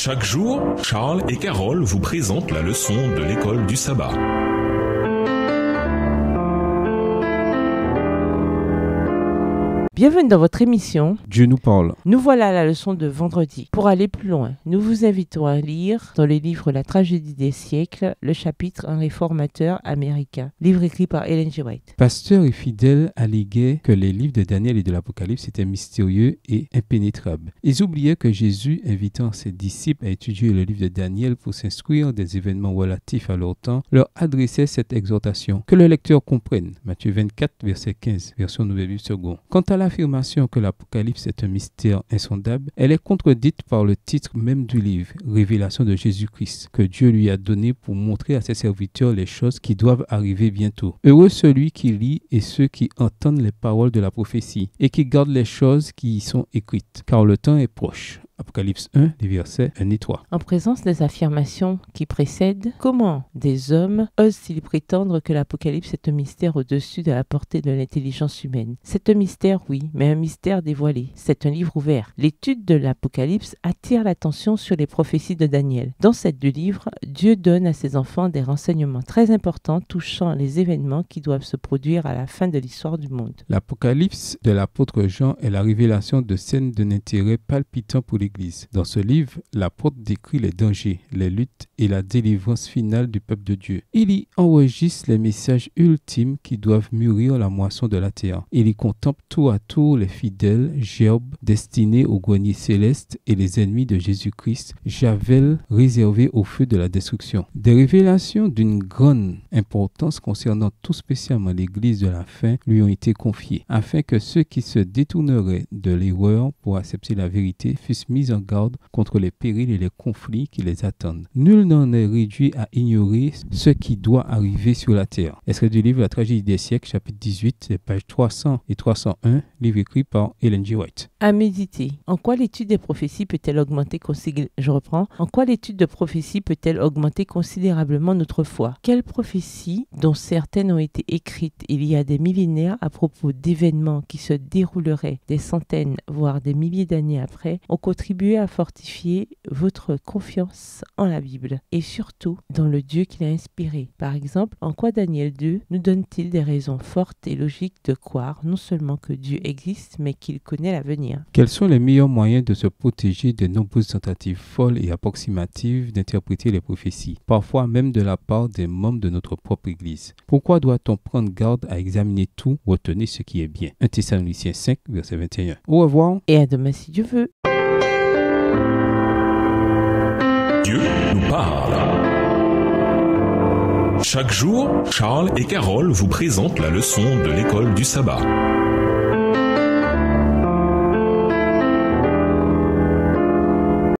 Chaque jour, Charles et Carole vous présentent la leçon de l'école du sabbat. Bienvenue dans votre émission Dieu nous parle. Nous voilà à la leçon de vendredi. Pour aller plus loin, nous vous invitons à lire dans le livre La tragédie des siècles, le chapitre Un réformateur américain, livre écrit par Ellen G. White. Pasteurs et fidèles alléguaient que les livres de Daniel et de l'Apocalypse étaient mystérieux et impénétrables. Ils oubliaient que Jésus, invitant ses disciples à étudier le livre de Daniel pour s'instruire des événements relatifs à leur temps, leur adressait cette exhortation. Que le lecteur comprenne. Matthieu 24, verset 15, version Nouvelle Bible seconde. Quant à l'affirmation que l'Apocalypse est un mystère insondable, elle est contredite par le titre même du livre, Révélation de Jésus-Christ, que Dieu lui a donné pour montrer à ses serviteurs les choses qui doivent arriver bientôt. Heureux celui qui lit et ceux qui entendent les paroles de la prophétie et qui gardent les choses qui y sont écrites, car le temps est proche. Apocalypse 1, les versets 1 et 3. En présence des affirmations qui précèdent, comment des hommes osent-ils prétendre que l'Apocalypse est un mystère au-dessus de la portée de l'intelligence humaine? C'est un mystère, oui, mais un mystère dévoilé. C'est un livre ouvert. L'étude de l'Apocalypse attire l'attention sur les prophéties de Daniel. Dans ces deux livres, Dieu donne à ses enfants des renseignements très importants touchant les événements qui doivent se produire à la fin de l'histoire du monde. L'Apocalypse de l'apôtre Jean est la révélation de scènes d'un intérêt palpitant pour l'Église. Dans ce livre, l'apôtre décrit les dangers, les luttes et la délivrance finale du peuple de Dieu. Il y enregistre les messages ultimes qui doivent mûrir la moisson de la terre. Il y contemple tour à tour les fidèles gerbes destinées au grenier céleste et les ennemis de Jésus-Christ, javel réservé au feu de la destruction. Des révélations d'une grande importance concernant tout spécialement l'Église de la fin lui ont été confiées, afin que ceux qui se détourneraient de l'erreur pour accepter la vérité fussent mis en garde contre les périls et les conflits qui les attendent. Nul n'en est réduit à ignorer ce qui doit arriver sur la terre. Extrait du livre La tragédie des siècles, chapitre 18, les pages 300 et 301, livre écrit par Ellen G. White. À méditer. En quoi l'étude des prophéties peut-elle augmenter En quoi l'étude de prophéties peut-elle augmenter considérablement notre foi? Quelles prophéties, dont certaines ont été écrites il y a des millénaires à propos d'événements qui se dérouleraient des centaines, voire des milliers d'années après, ont contribué à fortifier votre confiance en la Bible et surtout dans le Dieu qui l'a inspiré? Par exemple, en quoi Daniel 2 nous donne-t-il des raisons fortes et logiques de croire non seulement que Dieu existe, mais qu'il connaît l'avenir? Quels sont les meilleurs moyens de se protéger des nombreuses tentatives folles et approximatives d'interpréter les prophéties, parfois même de la part des membres de notre propre Église? Pourquoi doit-on prendre garde à examiner tout, retenir ce qui est bien? 1 Thessaloniciens 5, verset 21. Au revoir. Et à demain si Dieu veut. Dieu nous parle. Chaque jour, Charles et Carole vous présentent la leçon de l'école du sabbat.